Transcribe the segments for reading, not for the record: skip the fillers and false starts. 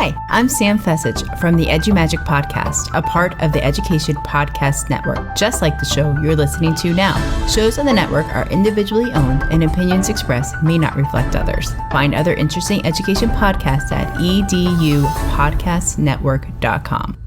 Hi, I'm Sam Fessich from the EduMagic Podcast, a part of the Education Podcast Network, just like the show you're listening to now. Shows on the network are individually owned and opinions expressed may not reflect others. Find other interesting education podcasts at edupodcastnetwork.com.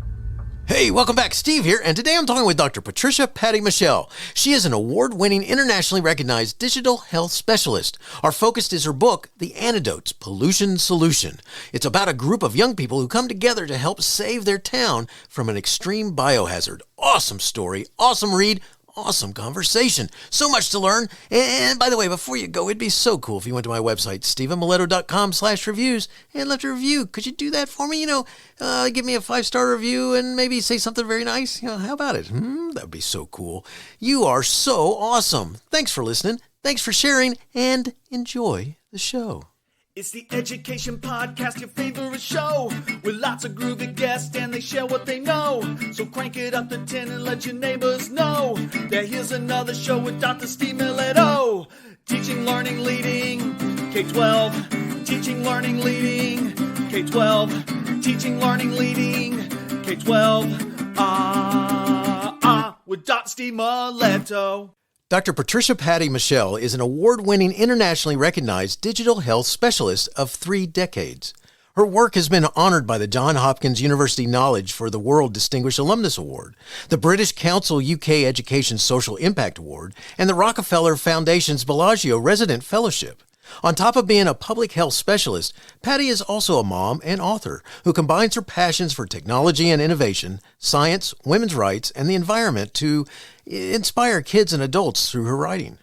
Hey, welcome back. Steve here, and today I'm talking with Dr. Patricia Mechael. She is an award-winning, internationally recognized digital health specialist. Our focus is her book, The Antidotes, Pollution Solution. It's about a group of young people who come together to help save their town from an extreme biohazard. Awesome story, awesome read, awesome conversation. So much to learn. And by the way, before you go, it'd be so cool if you went to my website, stephenmiletto.com/reviews, and left a review. Could you do that for me? Give me a 5-star review and maybe say something very nice. How about it? That would be so cool. You are so awesome. Thanks for listening. Thanks for sharing, and enjoy the show. It's the Education Podcast, your favorite show, with lots of groovy guests and they share what they know. So crank it up to 10 and let your neighbors know that here's another show with Dr. Steve Miletto. Teaching, learning, leading K12. Teaching, learning, leading K12. Teaching, learning, leading K12. With Dr. Steve Miletto. Dr. Patricia Mechael is an award-winning, internationally recognized digital health specialist of 3 decades. Her work has been honored by the John Hopkins University Knowledge for the World Distinguished Alumnus Award, the British Council UK Education Social Impact Award, and the Rockefeller Foundation's Bellagio Resident Fellowship. On top of being a public health specialist, Patty is also a mom and author who combines her passions for technology and innovation, science, women's rights, and the environment to inspire kids and adults through her writing.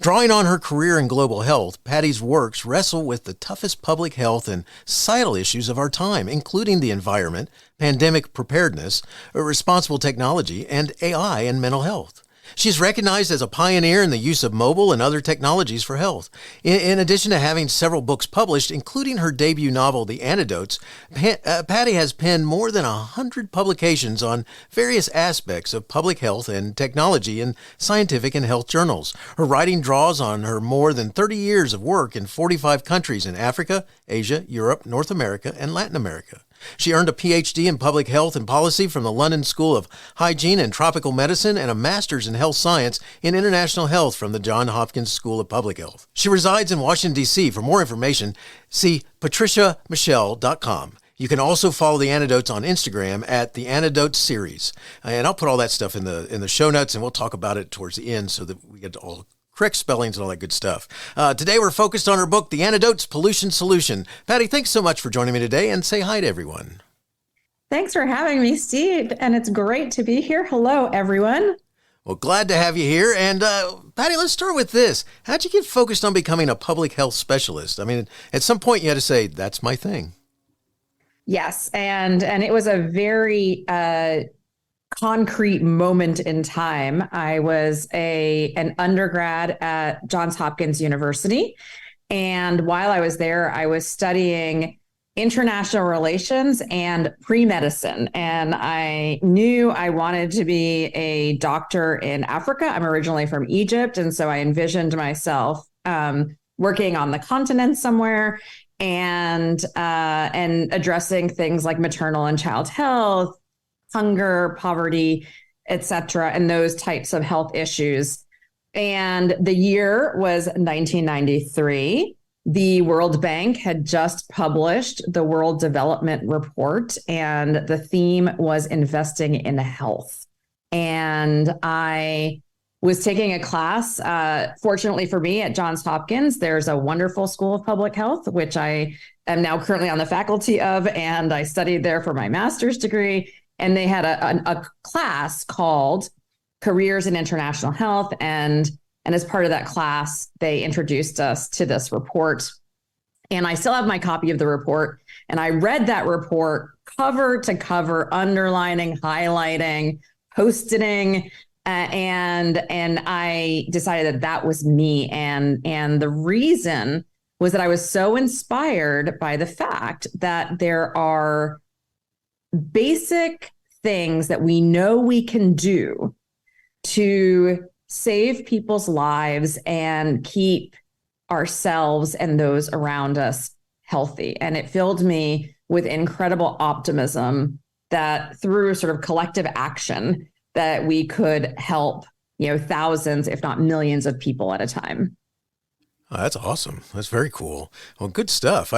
Drawing on her career in global health, Patty's works wrestle with the toughest public health and societal issues of our time, including the environment, pandemic preparedness, responsible technology, and AI and mental health. She's recognized as a pioneer in the use of mobile and other technologies for health. In addition to having several books published, including her debut novel, The Antidotes, Patty has penned more than 100 publications on various aspects of public health and technology in scientific and health journals. Her writing draws on her more than 30 years of work in 45 countries in Africa, Asia, Europe, North America, and Latin America. She earned a PhD in Public Health and Policy from the London School of Hygiene and Tropical Medicine and a Master's in Health Science in International Health from the John Hopkins School of Public Health. She resides in Washington, D.C. For more information, see patriciamechel.com. You can also follow The Antidotes on Instagram at The Antidotes Series. And I'll put all that stuff in the show notes, and we'll talk about it towards the end so that we get to all correct spellings and all that good stuff. Today we're focused on her book, The Antidotes, Pollution Solution. Patty, thanks so much for joining me today, and say hi to everyone. Thanks for having me, Steve, and it's great to be here. Hello, everyone. Well, glad to have you here. And Patty, let's start with this. How'd you get focused on becoming a public health specialist? I mean, at some point you had to say, that's my thing. Yes, and it was a very concrete moment in time. I was an undergrad at Johns Hopkins University. And while I was there, I was studying international relations and pre-medicine. And I knew I wanted to be a doctor in Africa. I'm originally from Egypt. And so I envisioned myself working on the continent somewhere and addressing things like maternal and child health, hunger, poverty, etc., and those types of health issues. And the year was 1993. The World Bank had just published the World Development Report, and the theme was investing in health. And I was taking a class, fortunately for me, at Johns Hopkins. There's a wonderful school of public health, which I am now currently on the faculty of, and I studied there for my master's degree. And they had a class called Careers in International Health. And as part of that class, they introduced us to this report. And I still have my copy of the report. And I read that report cover to cover, underlining, highlighting, post-iting. And I decided that was me. And the reason was that I was so inspired by the fact that there are basic things that we know we can do to save people's lives and keep ourselves and those around us healthy. And it filled me with incredible optimism that through sort of collective action that we could help, thousands, if not millions of people at a time. Oh, that's awesome. That's very cool. Well, good stuff.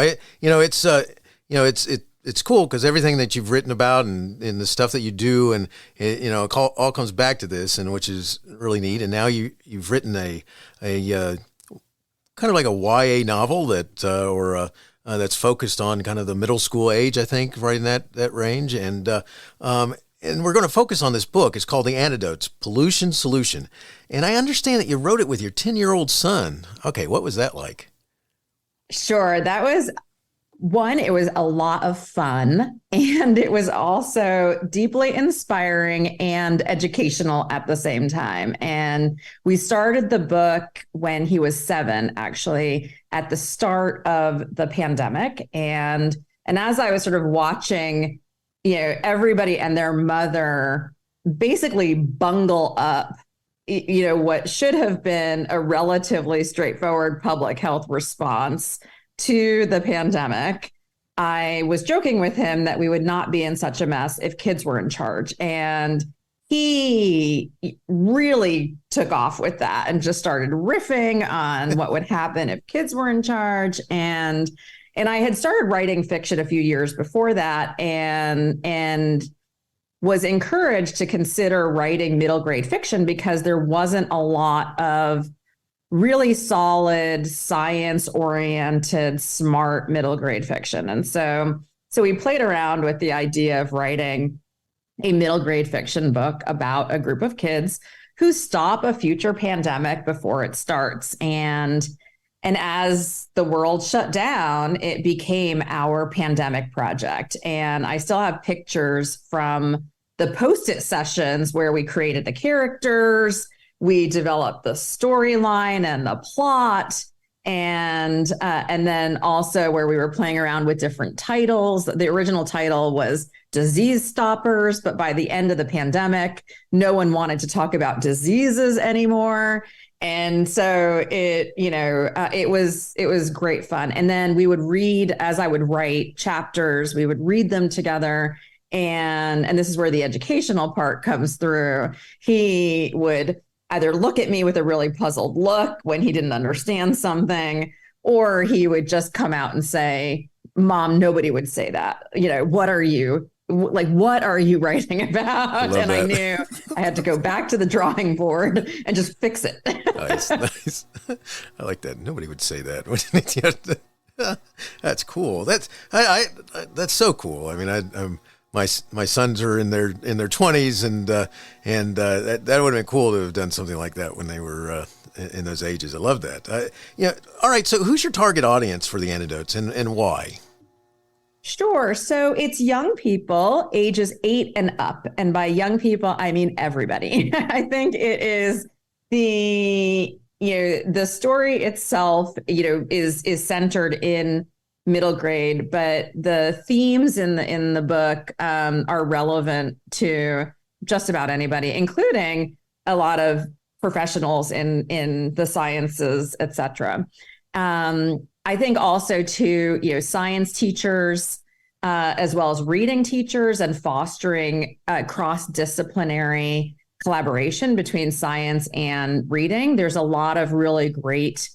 It's cool because everything that you've written about and the stuff that you do, and it all comes back to this, and which is really neat. And now you've written a kind of like a YA novel that's focused on kind of the middle school age, I think, right in that range. And we're going to focus on this book. It's called The Antidotes, Pollution Solution. And I understand that you wrote it with your 10-year-old son. Okay, what was that like? Sure. That was it was a lot of fun, and it was also deeply inspiring and educational at the same time. And we started the book when he was 7, actually, at the start of the pandemic. And as I was sort of watching, everybody and their mother basically bungle up, what should have been a relatively straightforward public health response to the pandemic, I was joking with him that we would not be in such a mess if kids were in charge. And he really took off with that and just started riffing on what would happen if kids were in charge. And I had started writing fiction a few years before that, and was encouraged to consider writing middle grade fiction because there wasn't a lot of really solid, science-oriented, smart middle grade fiction. And so we played around with the idea of writing a middle grade fiction book about a group of kids who stop a future pandemic before it starts. And as the world shut down, it became our pandemic project. And I still have pictures from the Post-it sessions where we created the characters, we developed the storyline and the plot, and then also where we were playing around with different titles. The original title was Disease Stoppers, but by the end of the pandemic, no one wanted to talk about diseases anymore. And so it was great fun. And then we would read, as I would write chapters, we would read them together. And this is where the educational part comes through. He would either look at me with a really puzzled look when he didn't understand something, or he would just come out and say, "Mom, nobody would say that. What are you writing about?" And I knew I had to go back to the drawing board and just fix it. Nice. I like that. Nobody would say that. That's cool. That's so cool. I mean, my sons are in their 20s, and that would have been cool to have done something like that when they were in those ages. I love that. All right. So who's your target audience for the Antidotes, and why? Sure. So it's young people ages 8 and up. And by young people, I mean everybody. I think it is the story itself, is centered in middle grade, but the themes in the book are relevant to just about anybody, including a lot of professionals in the sciences, et cetera. I think also to, science teachers, as well as reading teachers, and fostering cross-disciplinary collaboration between science and reading. There's a lot of really great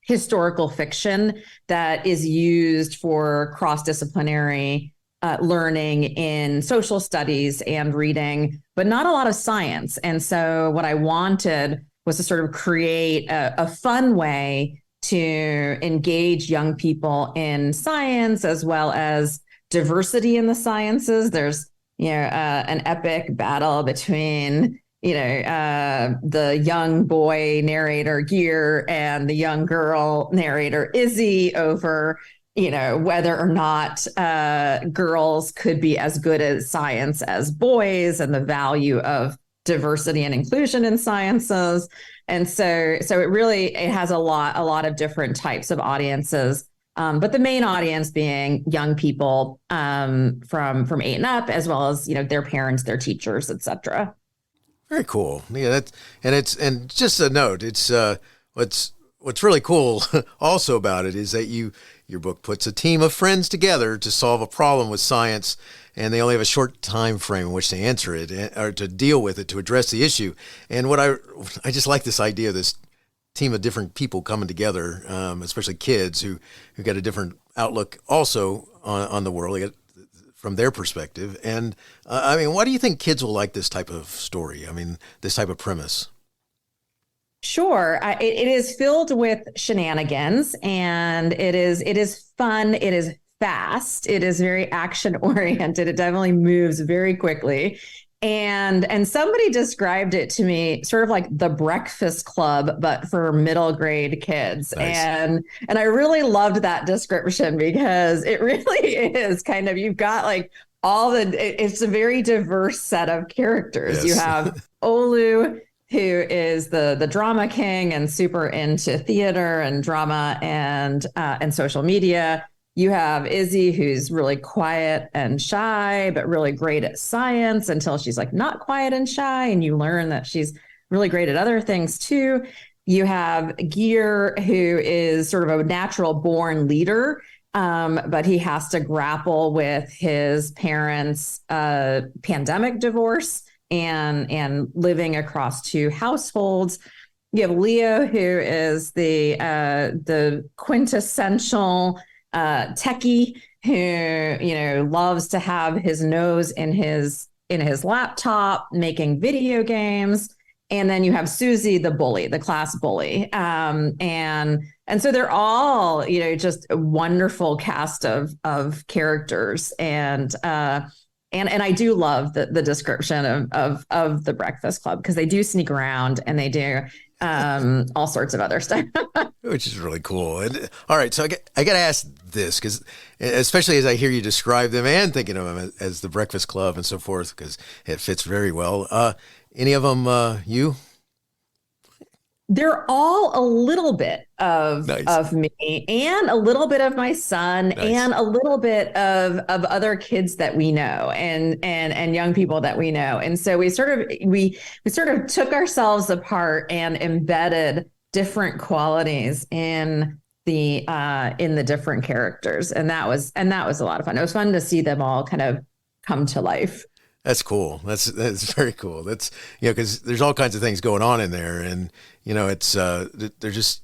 historical fiction that is used for cross-disciplinary learning in social studies and reading, but not a lot of science. And so what I wanted was to sort of create a fun way to engage young people in science, as well as diversity in the sciences. There's, an epic battle between, the young boy narrator Gear and the young girl narrator Izzy over, whether or not girls could be as good at science as boys, and the value of diversity and inclusion in sciences. And so it has a lot of different types of audiences, but the main audience being young people from 8 and up, as well as their parents, their teachers, etc. Very cool. Yeah, and just a note, it's what's really cool also about it is that you your book puts a team of friends together to solve a problem with science, and they only have a short time frame in which to answer it or to deal with it, to address the issue. And what I just like this idea of this team of different people coming together, especially kids who got a different outlook also on the world from their perspective. And I mean, why do you think kids will like this type of story? I mean, this type of premise? Sure. It is filled with shenanigans, and it is fun. It is fast. It is very action oriented. It definitely moves very quickly. And somebody described it to me sort of like the Breakfast Club, but for middle grade kids. Nice. And I really loved that description, because it really is kind of, you've got like it's a very diverse set of characters. Yes. You have Olu, who is the drama king and super into theater and drama and social media. You have Izzy, who's really quiet and shy, but really great at science until she's like not quiet and shy. And you learn that she's really great at other things too. You have Gear, who is sort of a natural born leader, but he has to grapple with his parents' pandemic divorce and living across two households. You have Leo, who is the quintessential techie who, loves to have his nose in his laptop, making video games. And then you have Susie, the bully, the class bully. And so they're all, just a wonderful cast of characters. And I do love the description of the Breakfast Club, because they do sneak around and they do all sorts of other stuff. Which is really cool. And all right, so I got to ask this, because especially as I hear you describe them and thinking of them as the Breakfast Club and so forth, because it fits very well. Any of them you? They're all a little bit of me, and a little bit of my son, and a little bit of other kids that we know and young people that we know. And so we sort of took ourselves apart and embedded different qualities in the different characters. And that was a lot of fun. It was fun to see them all kind of come to life. That's cool. That's very cool. That's, because there's all kinds of things going on in there, and it's they're just,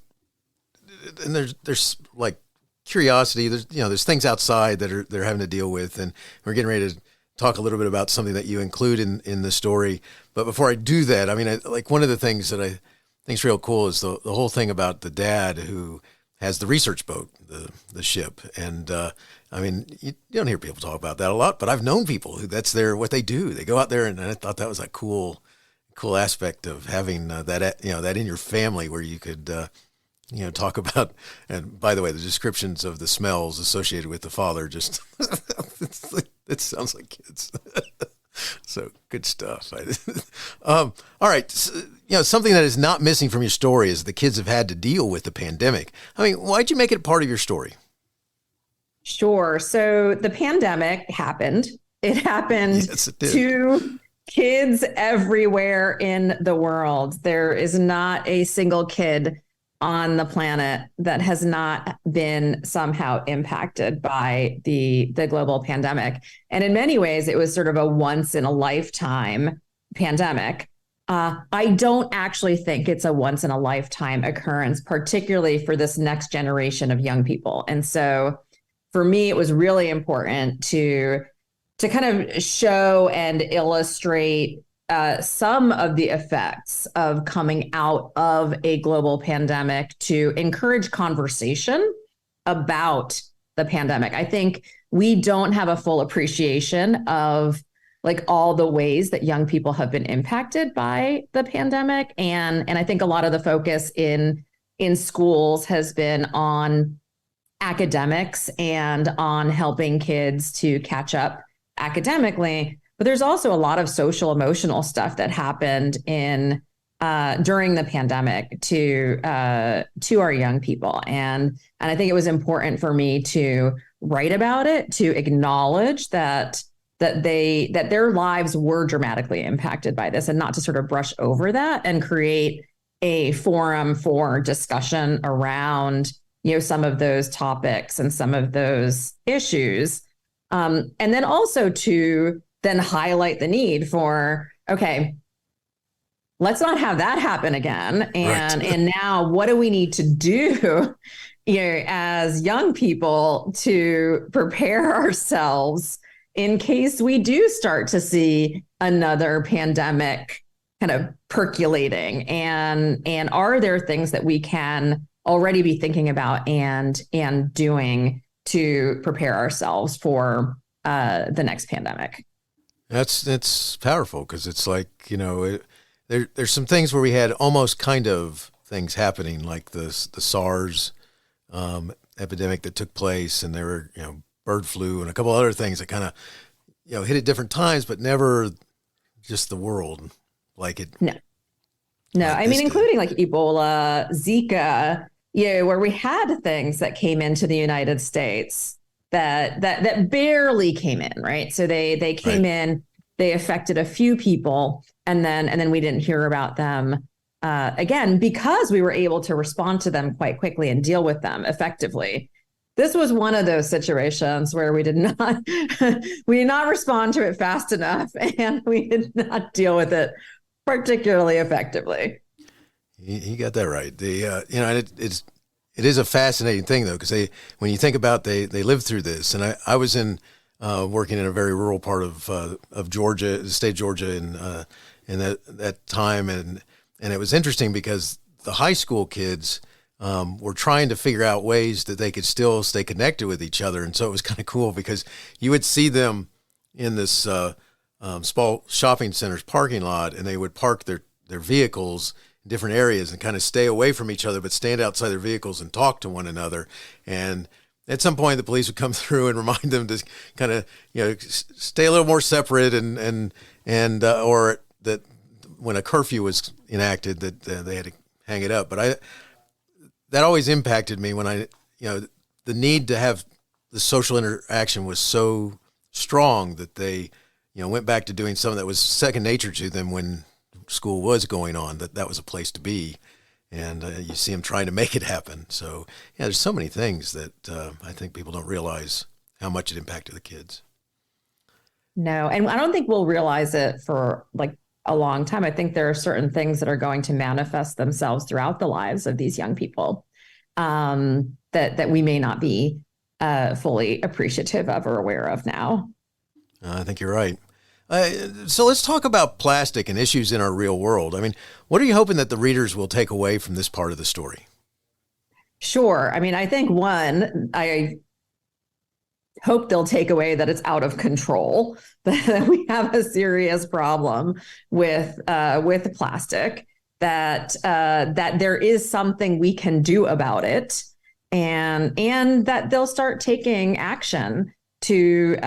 and there's like curiosity. There's things outside that they're having to deal with, and we're getting ready to talk a little bit about something that you include in the story. But before I do that, I mean, like one of the things that I think is real cool is the whole thing about the dad who has the research boat, the ship, and I mean, you don't hear people talk about that a lot, but I've known people who that's what they do. They go out there, and I thought that was a cool aspect of having that in your family, where you could talk about. And by the way, the descriptions of the smells associated with the father just it sounds like kids. So good stuff. All right. So, something that is not missing from your story is the kids have had to deal with the pandemic. I mean, why'd you make it a part of your story? Sure. So the pandemic happened. It happened to kids everywhere in the world. There is not a single kid on the planet that has not been somehow impacted by the global pandemic. And in many ways, it was sort of a once in a lifetime pandemic. I don't actually think it's a once in a lifetime occurrence, particularly for this next generation of young people. And so for me, it was really important to kind of show and illustrate some of the effects of coming out of a global pandemic, to encourage conversation about the pandemic. I think we don't have a full appreciation of like all the ways that young people have been impacted by the pandemic. And I think a lot of the focus in schools has been on academics and on helping kids to catch up academically. But there's also a lot of social emotional stuff that happened during the pandemic to our young people. And I think it was important for me to write about it, to acknowledge that their lives were dramatically impacted by this, and not to sort of brush over that, and create a forum for discussion around some of those topics and some of those issues. And then also to then highlight the need for, okay, let's not have that happen again. And, right. And now what do we need to do, as young people to prepare ourselves in case we do start to see another pandemic kind of percolating? And are there things that we can already be thinking about and doing to prepare ourselves for the next pandemic? It's powerful, because it's like, there's some things where we had almost kind of things happening, like the SARS epidemic that took place, and there were, bird flu and a couple other things that kind of, hit at different times, but never just the world like it. No, I mean, including like Ebola, Zika, where we had things that came into the United States that barely came in, right? So they came in, they affected a few people, and then we didn't hear about them again, because we were able to respond to them quite quickly and deal with them effectively. This was one of those situations where we did not respond to it fast enough, and we did not deal with it particularly effectively. You got that right. It is a fascinating thing, though, because when you think about they lived through this, and I was working in a very rural part of Georgia, the state of Georgia, in that time, and it was interesting because the high school kids were trying to figure out ways that they could still stay connected with each other, and so it was kind of cool because you would see them in this small shopping center's parking lot, and they would park their vehicles in different areas and kind of stay away from each other, but stand outside their vehicles and talk to one another. And at some point, the police would come through and remind them to kind of, stay a little more separate, and or that when a curfew was enacted, that they had to hang it up. But that always impacted me when the need to have the social interaction was so strong that they, went back to doing something that was second nature to them when school was going on, that was a place to be. And you see them trying to make it happen. So, there's so many things that I think people don't realize how much it impacted the kids. No, and I don't think we'll realize it for like a long time. I think there are certain things that are going to manifest themselves throughout the lives of these young people that we may not be fully appreciative of or aware of now. I think you're right. So let's talk about plastic and issues in our real world. I mean, what are you hoping that the readers will take away from this part of the story? Sure. I mean, I think I hope they'll take away that it's out of control, that we have a serious problem with plastic, that there is something we can do about it, and that they'll start taking action to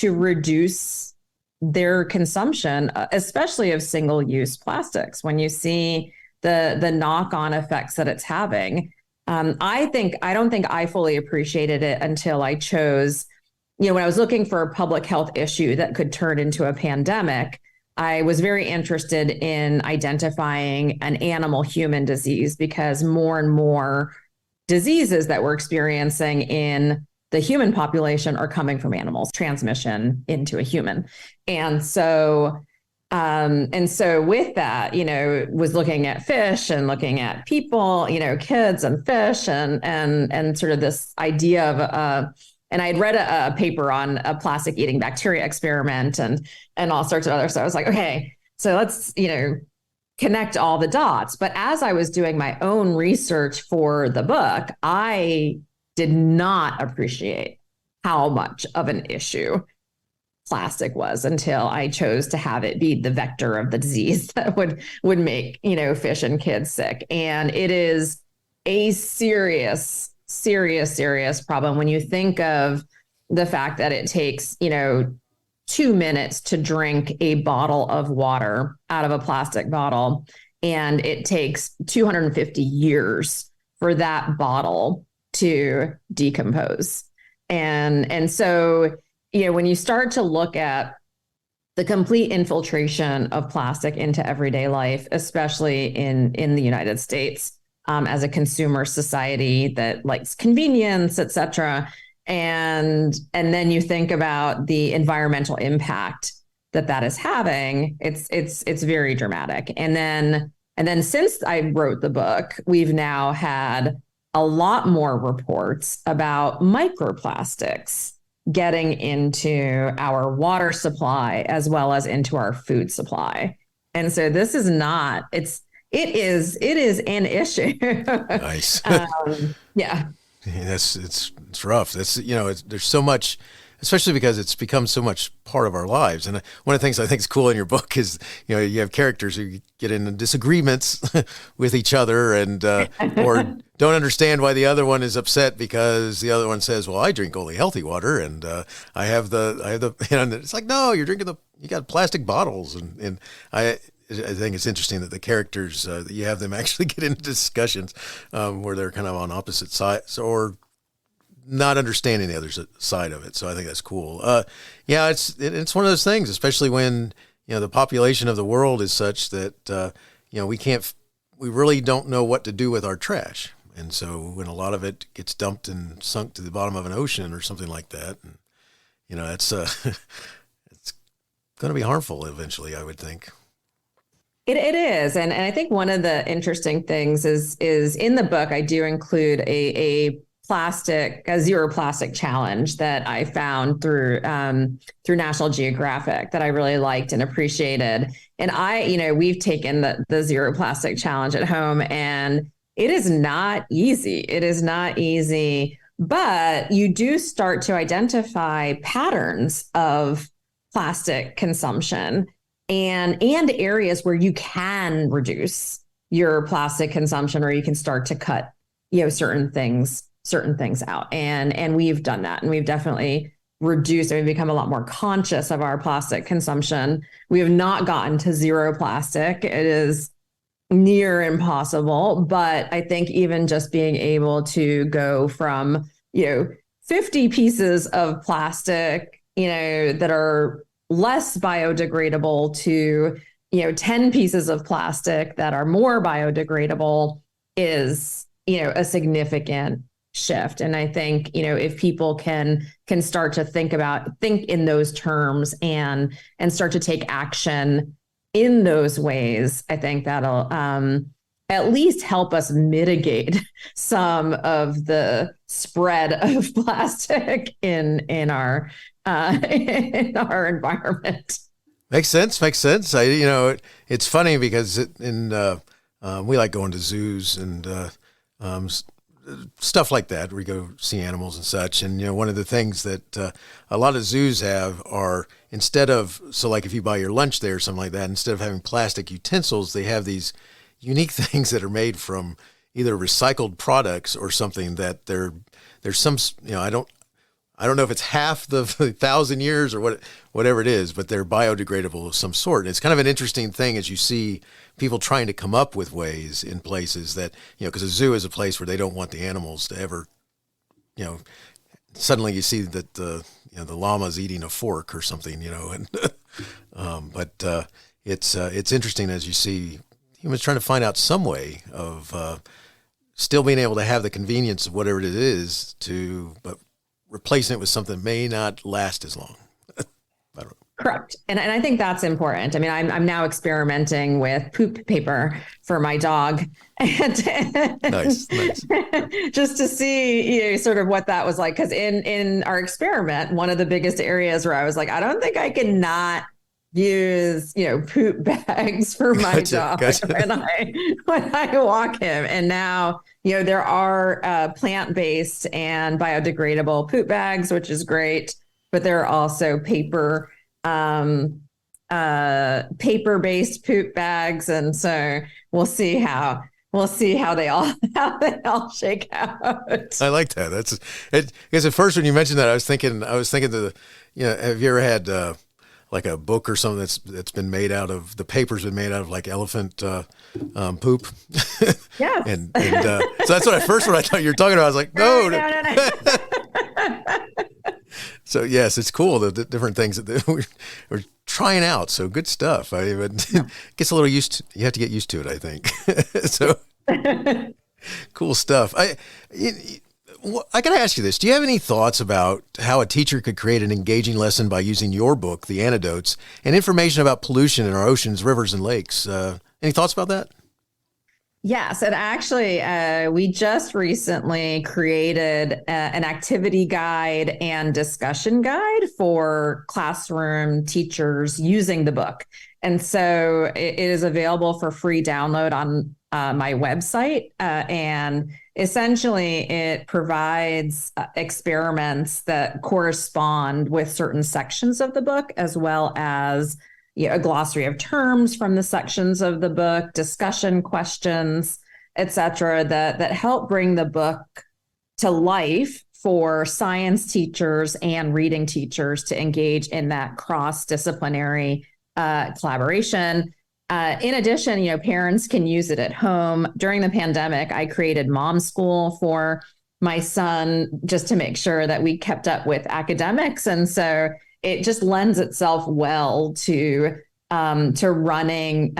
reduce their consumption, especially of single-use plastics. When you see the knock-on effects that it's having, I don't think I fully appreciated it until I chose, when I was looking for a public health issue that could turn into a pandemic. I was very interested in identifying an animal-human disease, because more and more diseases that we're experiencing in the human population are coming from animals, transmission into a human. And so with that, was looking at fish and looking at people, kids and fish, and sort of this idea of, and I had read a paper on a plastic eating bacteria experiment and all sorts of other stuff. I was like, okay, so let's, connect all the dots. But as I was doing my own research for the book, I did not appreciate how much of an issue plastic was until I chose to have it be the vector of the disease that would make, fish and kids sick. And it is a serious problem when you think of the fact that it takes, 2 minutes to drink a bottle of water out of a plastic bottle, and it takes 250 years for that bottle to decompose. And so, when you start to look at the complete infiltration of plastic into everyday life, especially in the United States, as a consumer society that likes convenience, et cetera. And then you think about the environmental impact that is having. It's very dramatic. And then since I wrote the book, we've now had a lot more reports about microplastics getting into our water supply as well as into our food supply. And so this is not, it is an issue. Nice. Yeah. It's rough. There's so much, especially because it's become so much part of our lives. And one of the things I think is cool in your book is, you have characters who get into disagreements with each other and or don't understand why the other one is upset because the other one says, well, I drink only healthy water and I have the, and it's like, no, you got plastic bottles. And I think it's interesting that the characters, that you have them actually get into discussions where they're kind of on opposite sides or not understanding the other side of it. So I think that's cool. It's one of those things, especially when, the population of the world is such that, we really don't know what to do with our trash. And so when a lot of it gets dumped and sunk to the bottom of an ocean or something like that, and, it's going to be harmful eventually, I would think. It is. And I think one of the interesting things is in the book, I do include a zero plastic challenge that I found through National Geographic that I really liked and appreciated. And we've taken the zero plastic challenge at home, and it is not easy. It is not easy, but you do start to identify patterns of plastic consumption and areas where you can reduce your plastic consumption, or you can start to cut, certain things out. And we've done that, and we've definitely reduced, and we've become a lot more conscious of our plastic consumption. We have not gotten to zero plastic. It is near impossible, but I think even just being able to go from, 50 pieces of plastic, that are less biodegradable to, 10 pieces of plastic that are more biodegradable is, a significant shift. And I think, if people can start to think in those terms and start to take action in those ways, I think that'll at least help us mitigate some of the spread of plastic in our environment. Makes sense. It's funny because we like going to zoos and stuff like that, where we go see animals and such. And, one of the things that a lot of zoos have are, like if you buy your lunch there or something like that, instead of having plastic utensils, they have these unique things that are made from either recycled products or something that there's some, I don't know if it's half the 1,000 years or whatever it is, but they're biodegradable of some sort. And it's kind of an interesting thing as you see people trying to come up with ways in places that, because a zoo is a place where they don't want the animals to ever, suddenly you see that the llama's eating a fork or something, and but it's interesting as you see humans trying to find out some way of still being able to have the convenience of whatever it is but replacing it with something that may not last as long. I don't know. Correct. And I think that's important. I mean, I'm now experimenting with poop paper for my dog. And Nice. Just to see, sort of what that was like. Because in our experiment, one of the biggest areas where I was like, I don't think I can not use, poop bags for my dog when I walk him. And now, there are plant-based and biodegradable poop bags, which is great. But there are also paper-based poop bags, and so we'll see how they all shake out. I like that. That's it. Because at first when you mentioned that, I was thinking have you ever had like a book or something that's been made out of, the paper's been made out of like elephant poop? Yeah. and so that's what when I thought you were talking about. I was like, no. So yes, it's cool, the different things that we're trying out. So good stuff. It gets a little you have to get used to it, I think. So Cool stuff. I got to ask you this. Do you have any thoughts about how a teacher could create an engaging lesson by using your book, The Antidotes, and information about pollution in our oceans, rivers, and lakes? Any thoughts about that? Yes. And actually, we just recently created an activity guide and discussion guide for classroom teachers using the book. And so it is available for free download on my website. And essentially, it provides experiments that correspond with certain sections of the book, as well as a glossary of terms from the sections of the book, discussion questions, et cetera, that help bring the book to life for science teachers and reading teachers to engage in that cross-disciplinary collaboration. In addition, parents can use it at home. During the pandemic, I created Mom School for my son just to make sure that we kept up with academics. And so it just lends itself well to running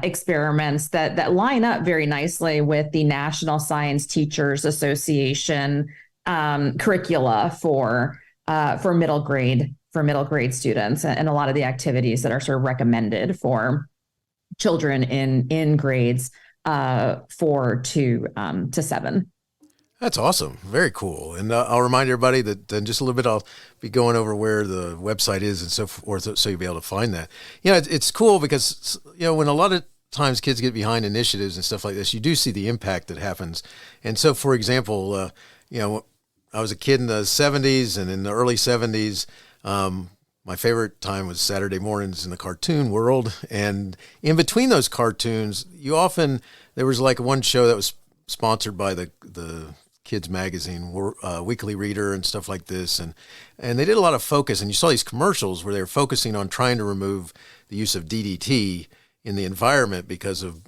experiments that line up very nicely with the National Science Teachers Association curricula for middle grade students, and a lot of the activities that are sort of recommended for children in grades 4 to 7. That's awesome. Very cool. And I'll remind everybody that in just a little bit, I'll be going over where the website is and so forth, so you'll be able to find that. It's cool because, when a lot of times kids get behind initiatives and stuff like this, you do see the impact that happens. And so, for example, I was a kid in the 70s, and in the early 70s, my favorite time was Saturday mornings in the cartoon world. And in between those cartoons, there was like one show that was sponsored by the kids magazine, Weekly Reader and stuff like this. And they did a lot of focus, and you saw these commercials where they were focusing on trying to remove the use of DDT in the environment because of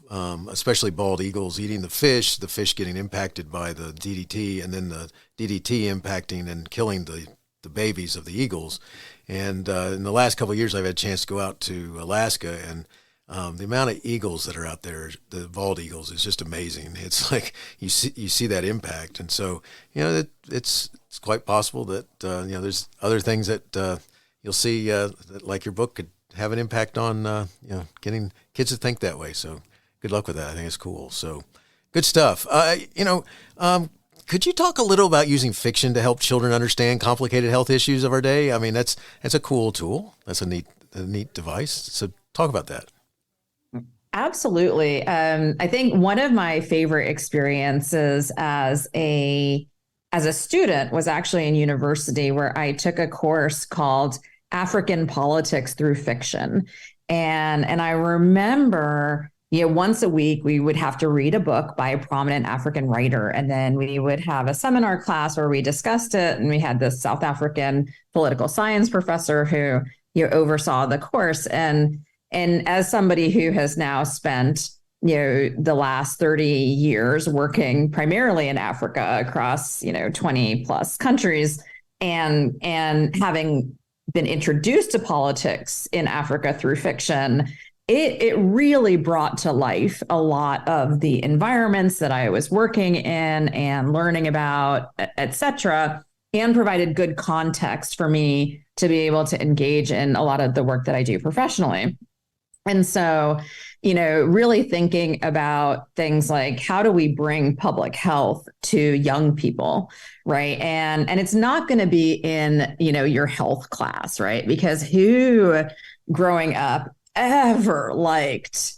especially bald eagles eating the fish getting impacted by the DDT, and then the DDT impacting and killing the babies of the eagles. And in the last couple of years, I've had a chance to go out to Alaska, and the amount of eagles that are out there, the bald eagles, is just amazing. It's like you see that impact. And so, it's quite possible that, there's other things that you'll see that, like your book, could have an impact on, getting kids to think that way. So good luck with that. I think it's cool. So good stuff. Could you talk a little about using fiction to help children understand complicated health issues of our day? I mean, that's a cool tool. That's a neat device. So talk about that. Absolutely. I think one of my favorite experiences as a student was actually in university, where I took a course called African Politics Through Fiction. And I remember, once a week we would have to read a book by a prominent African writer. And then we would have a seminar class where we discussed it. And we had this South African political science professor who oversaw the course. And as somebody who has now spent, the last 30 years working primarily in Africa across, 20 plus countries, and having been introduced to politics in Africa through fiction, it really brought to life a lot of the environments that I was working in and learning about, et cetera, and provided good context for me to be able to engage in a lot of the work that I do professionally. And so, really thinking about things like, how do we bring public health to young people, right? And it's not going to be in, your health class, right? Because who growing up ever liked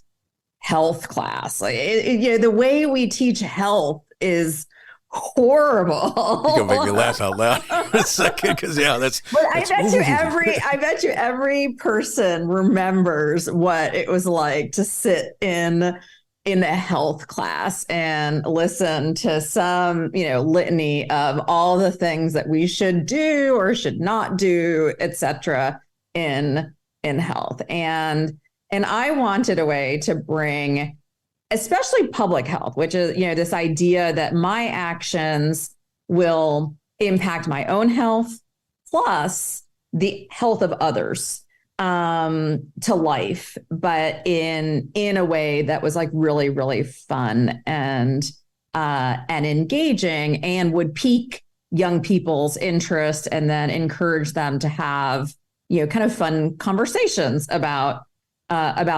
health class? Like, the way we teach health is horrible. You're gonna make me laugh out loud for a second, because that's. But I bet you every person remembers what it was like to sit in a health class and listen to some, litany of all the things that we should do or should not do, et cetera, in health. And I wanted a way to bring, especially public health, which is, this idea that my actions will impact my own health plus the health of others, to life, but in a way that was like really, really fun and and engaging, and would pique young people's interest and then encourage them to have, kind of fun conversations about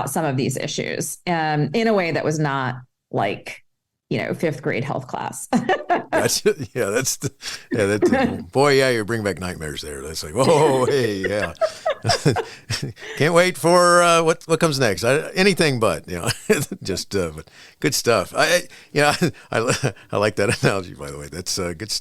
some of these issues, in a way that was not like, fifth grade health class. Boy, yeah, you bring back nightmares there. That's like, whoa, hey, yeah. Can't wait for what comes next. Anything but, just but good stuff. I like that analogy, by the way. That's good.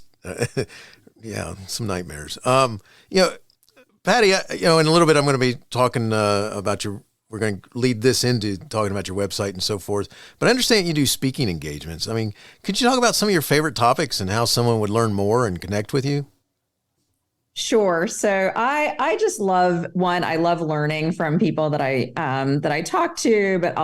Yeah, some nightmares. Patty, in a little bit, I'm going to be talking about we're going to lead this into talking about your website and so forth. But I understand you do speaking engagements. I mean, could you talk about some of your favorite topics and how someone would learn more and connect with you? Sure. So I just love I love learning from people that I talk to, but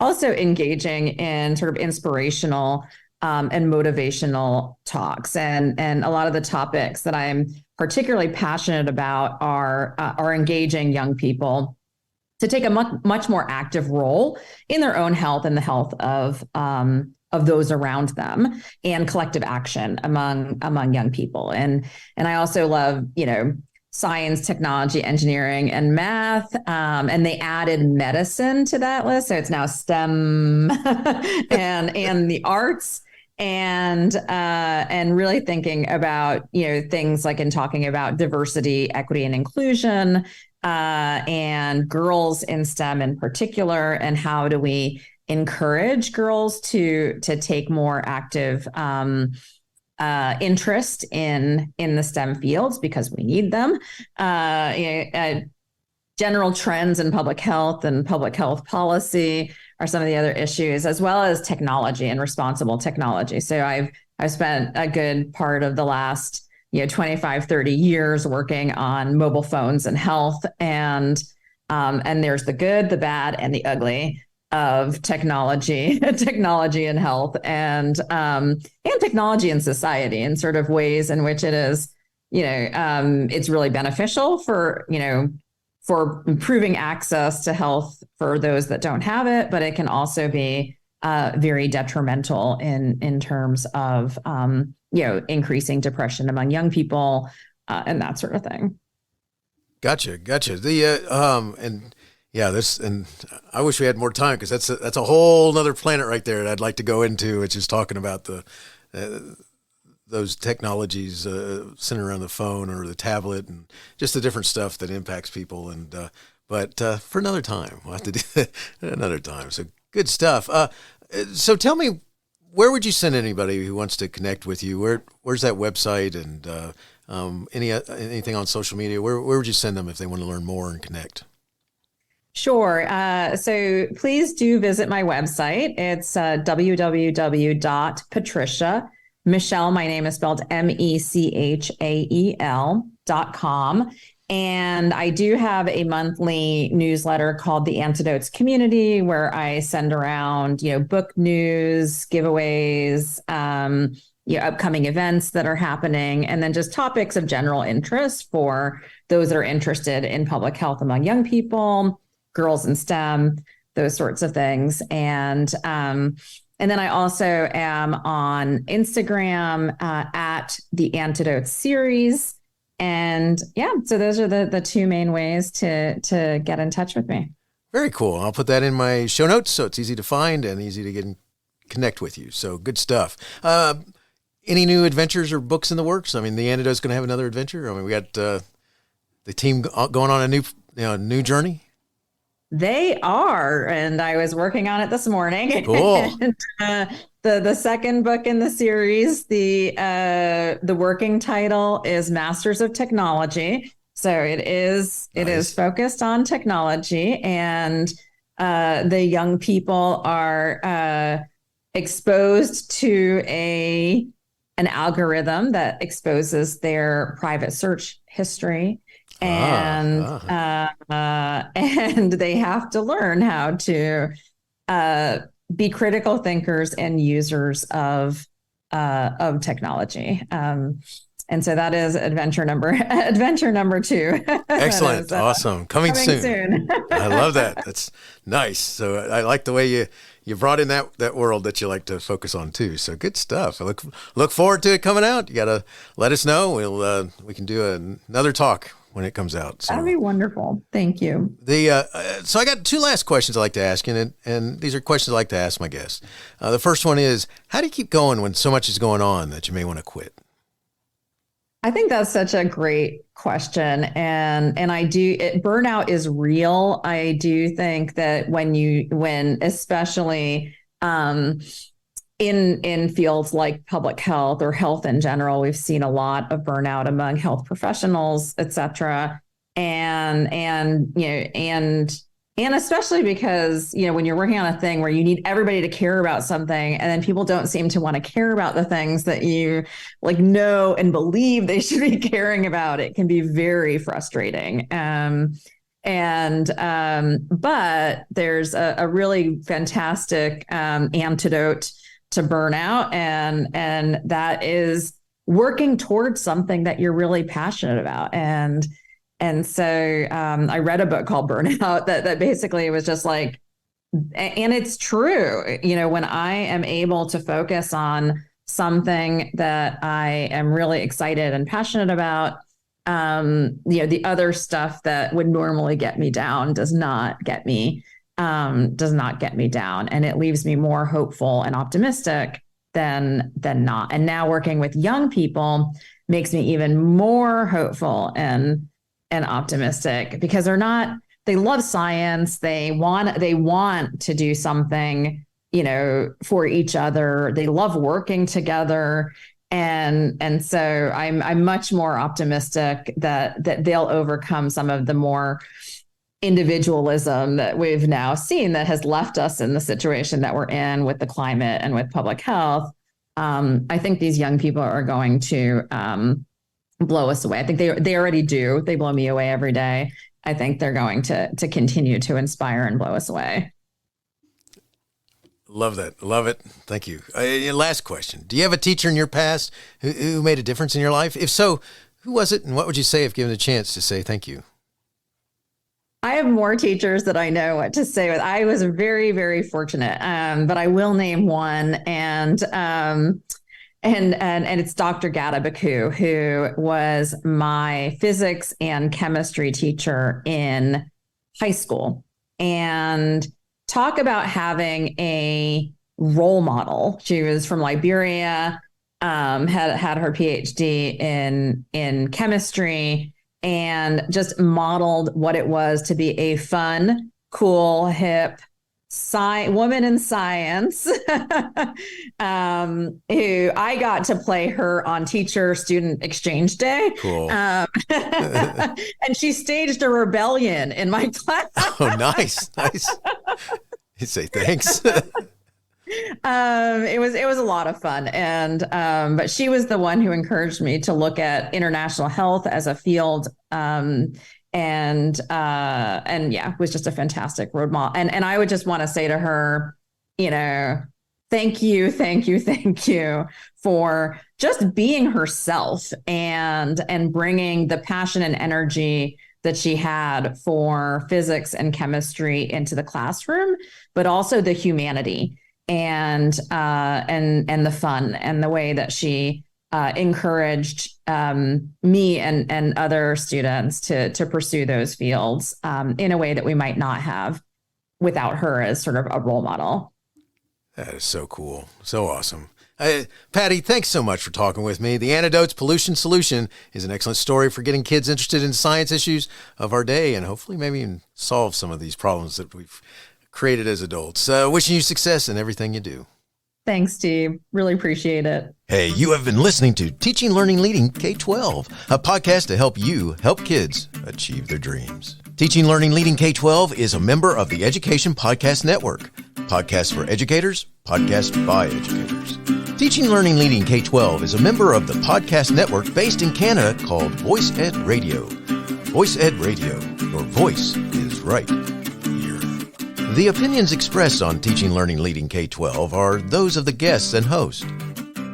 also engaging in sort of inspirational and motivational talks. And a lot of the topics that I'm particularly passionate about are engaging young people to take a much more active role in their own health and the health of those around them, and collective action among young people. And I also love, science, technology, engineering, and math. And they added medicine to that list. So it's now STEM and the arts. And really thinking about, things like in talking about diversity, equity, and inclusion, and girls in STEM in particular, and how do we encourage girls to take more active interest in the STEM fields, because we need them. General trends in public health and public health policy are some of the other issues, as well as technology and responsible technology. So I've spent a good part of the last 25, 30 years working on mobile phones and health, and there's the good, the bad, and the ugly of technology and health, and technology in society, and sort of ways in which it is, it's really beneficial for improving access to health for those that don't have it, but it can also be very detrimental in terms of increasing depression among young people, and that sort of thing. Gotcha. And I wish we had more time, because that's a whole other planet right there that I'd like to go into, which is talking about those technologies centered around the phone or the tablet, and just the different stuff that impacts people. But for another time, we'll have to do that another time. So good stuff. So tell me, where would you send anybody who wants to connect with you? Where's that website, and anything on social media? Where would you send them if they want to learn more and connect? Sure. So please do visit my website. It's www.Patricia. Mechael, my name is spelled MECHAEL.com. And I do have a monthly newsletter called the Antidotes Community, where I send around, book news, giveaways, upcoming events that are happening, and then just topics of general interest for those that are interested in public health among young people, girls in STEM, those sorts of things. And then I also am on Instagram at the Antidotes series. And so those are the two main ways to get in touch with me. Very cool. I'll put that in my show notes so it's easy to find and easy to get and connect with you. So good stuff. Any new adventures or books in the works? I mean, the Antidote's going to have another adventure. I mean, we got the team going on a new journey. They are, and I was working on it this morning. Cool. And, the second book in the series, the working title is Masters of Technology. So it is focused on technology, and the young people are exposed to an algorithm that exposes their private search history. And they have to learn how to be critical thinkers and users of technology. And so that is adventure number 2. Excellent. Awesome. Coming soon. I love that. That's nice. So I like the way you brought in that world that you like to focus on too. So good stuff. I look forward to it coming out. You got to let us know. We can do another talk when it comes out. So that'd be wonderful. Thank you. So I got 2 last questions I'd like to ask, and these are questions I like to ask my guests. The first one is, how do you keep going when so much is going on that you may want to quit? I think that's such a great question. And burnout is real. I do think that when especially in fields like public health or health in general, we've seen a lot of burnout among health professionals, et cetera. And especially because, when you're working on a thing where you need everybody to care about something, and then people don't seem to want to care about the things that you know and believe they should be caring about, it can be very frustrating. But there's a really fantastic antidote to burnout, and that is working towards something that you're really passionate about. And so I read a book called Burnout that basically was just and it's true, when I am able to focus on something that I am really excited and passionate about, the other stuff that would normally get me down does not get me down. And it leaves me more hopeful and optimistic than not. And now working with young people makes me even more hopeful and optimistic, because they love science. They want to do something, for each other. They love working together. And so I'm much more optimistic that they'll overcome some of the more individualism that we've now seen that has left us in the situation that we're in with the climate and with public health. I think these young people are going to blow us away. I think they already do. They blow me away every day. I think they're going to continue to inspire and blow us away. Love that. Love it. Thank you. Last question. Do you have a teacher in your past who made a difference in your life? If so, who was it? And what would you say if given a chance to say thank you? I have more teachers that I know what to say with. I was very, very fortunate, but I will name one. And it's Dr. Gada Baku, who was my physics and chemistry teacher in high school. And talk about having a role model. She was from Liberia, had her PhD in chemistry, and just modeled what it was to be a fun, cool, hip woman in science, who I got to play her on teacher-student exchange day. Cool. And she staged a rebellion in my class. Oh, nice. You say thanks. It was a lot of fun. And but she was the one who encouraged me to look at international health as a field. And yeah, was just a fantastic role model. And I would just want to say to her, thank you for just being herself and bringing the passion and energy that she had for physics and chemistry into the classroom, but also the humanity and the fun and the way that she encouraged me and other students to pursue those fields in a way that we might not have without her as sort of a role model. That is so cool. So awesome. Patty, thanks so much for talking with me. The Antidotes Pollution Solution is an excellent story for getting kids interested in science issues of our day and hopefully maybe even solve some of these problems that we've created as adults. Wishing you success in everything you do. Thanks, Steve. Really appreciate it. Hey, you have been listening to Teaching Learning Leading K12, a podcast to help you help kids achieve their dreams. Teaching Learning Leading K12 is a member of the Education Podcast Network. Podcasts for educators, podcasts by educators. Teaching Learning Leading K12 is a member of the podcast network based in Canada called Voice Ed Radio. Voice Ed Radio, your voice is right here. The opinions expressed on Teaching Learning Leading K12 are those of the guests and host.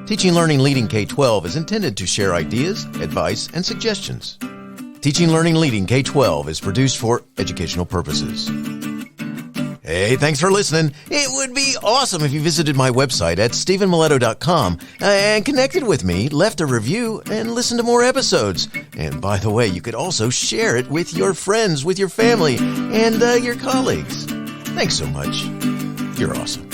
Teaching Learning Leading K12 is intended to share ideas, advice, and suggestions. Teaching Learning Leading K12 is produced for educational purposes. Hey, thanks for listening. It would be awesome if you visited my website at stephenmiletto.com and connected with me, left a review, and listened to more episodes. And by the way, you could also share it with your friends, with your family, and your colleagues. Thanks so much. You're awesome.